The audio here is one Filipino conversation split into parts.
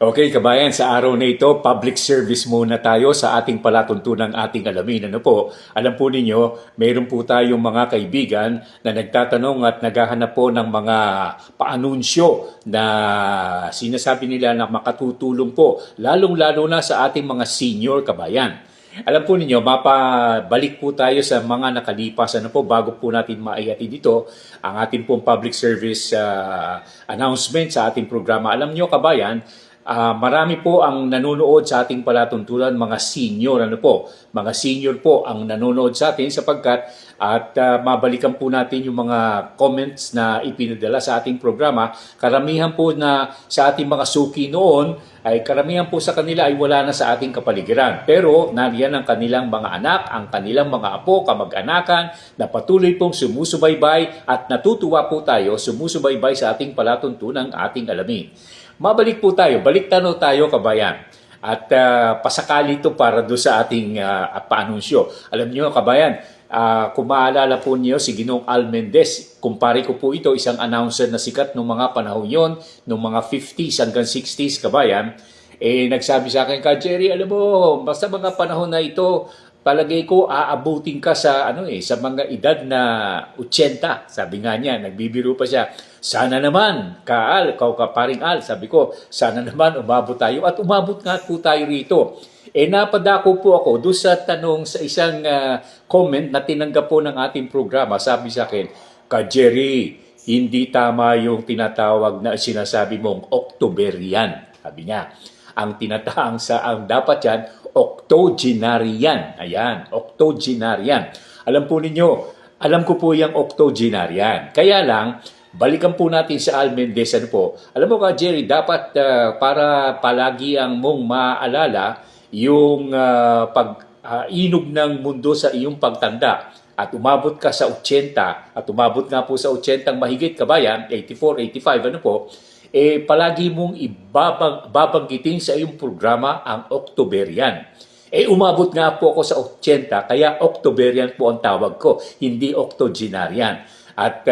Okay, kabayan, sa araw na ito, public service muna tayo sa ating palatuntunang ating alamin. Ano po? Alam po ninyo, mayroon po tayong mga kaibigan na nagtatanong at naghahanap po ng mga paanunsyo na sinasabi nila na makatutulong po, lalong-lalo na sa ating mga senior kabayan. Alam po ninyo, mapabalik po tayo sa mga nakalipas bago po natin maihatid dito ang ating pong public service announcement sa ating programa. Alam nyo kabayan, marami po ang nanonood sa ating palatuntunan, mga senior, mga senior po ang nanonood sa atin sapagkat at mabalikan po natin yung mga comments na ipinadala sa ating programa. Karamihan po na sa ating mga suki noon, ay karamihan po sa kanila ay wala na sa ating kapaligiran. Pero nariyan ang kanilang mga anak, ang kanilang mga apo, kamag-anakan na patuloy pong sumusubaybay at natutuwa po tayo sumusubaybay sa ating palatuntunang ating alamin. Mabalik po tayo, balik tanaw tayo kabayan. At pasakali ito para do sa ating paanunsyo. Alam niyo kabayan, kung maalala po niyo si Ginoong Al Mendez, kumpare ko po ito, isang announcer na sikat noong mga panahon yon, noong mga 50s hanggang 60s kabayan, nagsabi sa akin, Ka Jerry, alam mo, basta mga panahon na ito, palagay ko aabutin ka sa sa mga edad na 80. Sabi nga niya, nagbibiro pa siya. Sana naman, paring Al, sabi ko, sana naman umabot tayo at umabot nga po tayo rito. Napadako po ako doon sa tanong sa isang comment na tinanggap po ng ating programa. Sabi sa akin, Ka Jerry, hindi tama yung tinatawag na sinasabi mong Octoberian. Sabi niya, ang dapat yan, octogenarian. Ayan, octogenarian. Alam po ninyo, alam ko po yung octogenarian. Kaya lang, balikan po natin sa Al Mendez. Alam mo ka, Jerry, dapat para palagi ang mong maalala yung pag-inog ng mundo sa iyong pagtanda. At umabot ka sa 80, at umabot nga po sa 80 mahigit kabayan, 84, 85, palagi mong babanggitin sa iyong programa ang Octoberian. Umabot nga po ako sa 80, kaya Octoberian po ang tawag ko, hindi Octogenarian. At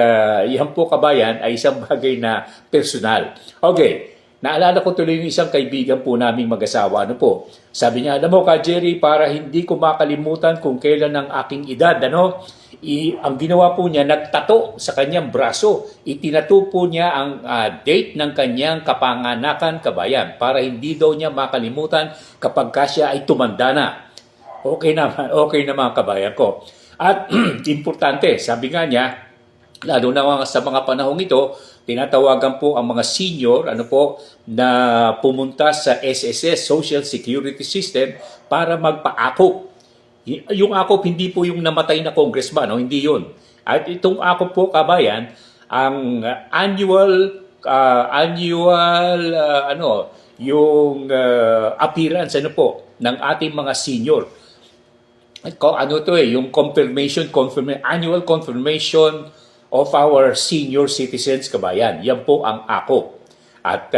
yan po kabayan ay isang bagay na personal. Okay, naalala ko tuloy yung isang kaibigan po naming mag-asawa. Sabi niya, alam mo Ka Jerry, para hindi ko makalimutan kung kailan ang aking edad, ang ginawa po niya, nagtato sa kanyang braso. Itinato po niya ang date ng kanyang kapanganakan kabayan para hindi daw niya makalimutan kapag siya ay tumanda na. Okay naman kabayan ko. At importante, sabi nga niya, lalo na sa mga panahong ito, tinatawagan po ang mga senior na pumunta sa SSS, Social Security System, para magpa-akop. Yung akop, hindi po yung namatay na congressman, hindi yun. At itong akop po, kabayan, ang annual appearance ng ating mga senior. Yung annual confirmation of our senior citizens kabayan. Yan po ang AKO. At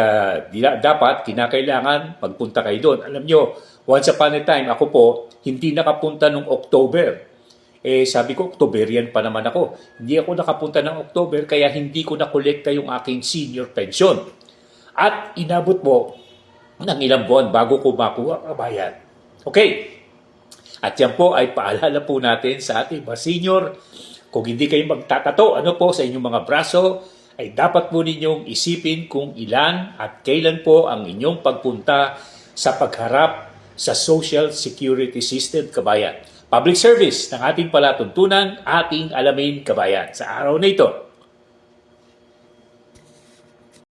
dapat, kinakailangan magpunta kayo doon. Alam nyo, once upon a time, ako po, hindi nakapunta nung October. Sabi ko, Octoberian pa naman ako. Hindi ako nakapunta ng October, kaya hindi ko nakolekta yung aking senior pension. At inabot mo ng ilang buwan bago ko makuha kabayan. Okay. At yan po ay paalala po natin sa ating mga senior. Kung hindi kayo magtatato, sa inyong mga braso, ay dapat po ninyong isipin kung ilan at kailan po ang inyong pagpunta sa pagharap sa Social Security System, kabayan. Public service ng ating palatuntunan, ating alamin, kabayan. Sa araw na ito,